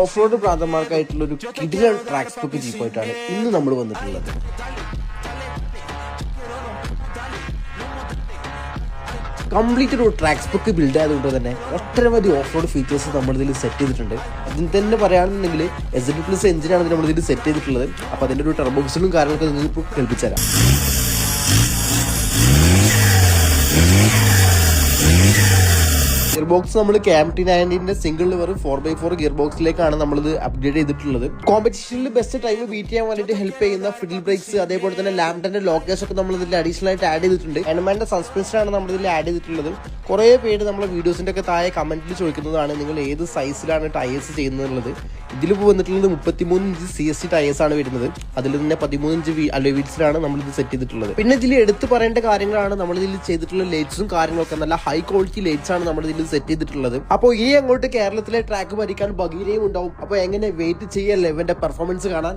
Off road പ്രാന്തന്മാർക്കായിട്ടുള്ള ഒരു കിടിലൻ track spec ജീപ്പായിട്ടാണ് ഇന്ന് നമ്മൾ വന്നിട്ടുള്ളത്. കംപ്ലീറ്റ് ഒരു ട്രാക്ക് സ്പെക്ക് ബിൽഡ് ആയതുകൊണ്ട് തന്നെ ഒട്ടനവധി ഓഫ് റോഡ് ഫീച്ചേഴ്സ് നമ്മളിതിൽ സെറ്റ് ചെയ്തിട്ടുണ്ട്. അതിന് തന്നെ പറയുകയാണെന്നുണ്ടെങ്കിൽ SZ+ എഞ്ചിനാണ് നമ്മളിതിൽ സെറ്റ് ചെയ്തിട്ടുള്ളത്. അപ്പോൾ അതിൻ്റെ ഒരു ടർബോക്സിലും കാര്യങ്ങളൊക്കെ നിങ്ങൾക്ക് ഇപ്പോൾ കേൾപ്പിച്ചു തരാം. ഗിയർ ബോക്സ് നമ്മൾ KMT90 single liver 4x4 gear ബോക്സിലേക്കാണ് നമ്മളിത് അപ്ഗ്രേഡ് ചെയ്തിട്ടുള്ളത്. കോമ്പറ്റീഷനിൽ ബെസ്റ്റ് ടൈം ബീറ്റ് ചെയ്യാൻ വേണ്ടിയിട്ട് ഹെൽപ്പ് ചെയ്യുന്ന ഫിഡിൽ ബ്രേക്സ്, അതേപോലെ തന്നെ ലാംഡന്റെ ലോക്കേഴ്സ് ഒക്കെ നമ്മൾ ഇതിൽ അഡീഷണൽ ആയിട്ട് ആഡ് ചെയ്തിട്ടുണ്ട്. എനമാന്റെ സസ്പെൻഷനാണ് നമ്മൾ ഇതിൽ ആഡ് ചെയ്തിട്ടുള്ളത്. കുറേ പേര് നമ്മളെ വീഡിയോസിന്റെ ഒക്കെ താഴെ കമന്റിൽ ചോദിക്കുന്നതാണ് നിങ്ങൾ ഏത് സൈസിലാണ് ടയേഴ്സ് ചെയ്യുന്നത്. ഇതിലിപ്പോൾ വന്നിട്ടുള്ളത് 33 ഇഞ്ച് CST ടയേഴ്സ് ആണ് വരുന്നത്. അതിൽ തന്നെ 13 ഇഞ്ച് അലോയ് വീൽസിലാണ് നമ്മൾ ഇത് സെറ്റ് ചെയ്തിട്ടുള്ളത്. പിന്നെ ഇതിൽ എടുത്തു പറയേണ്ട കാര്യങ്ങളാണ് നമ്മൾ ഇതിൽ ചെയ്തിട്ടുള്ള ലൈറ്റ്സും കാര്യങ്ങളൊക്കെ നല്ല ഹൈ ക്വാളിറ്റി ലൈറ്റ്സ് ആണ് നമ്മൾ ഇതിൽ സെറ്റ് ചെയ്തിട്ടുള്ളത്. അപ്പോൾ ഈ അങ്ങോട്ട് കേരളത്തിലെ ട്രാക്ക് ഭരിക്കാൻ ബഗീരയും ഉണ്ടാവും. അപ്പോൾ എങ്ങനെ വെയിറ്റ് ചെയ്യല്ലേ ഇവന്റെ പെർഫോമൻസ് കാണാൻ.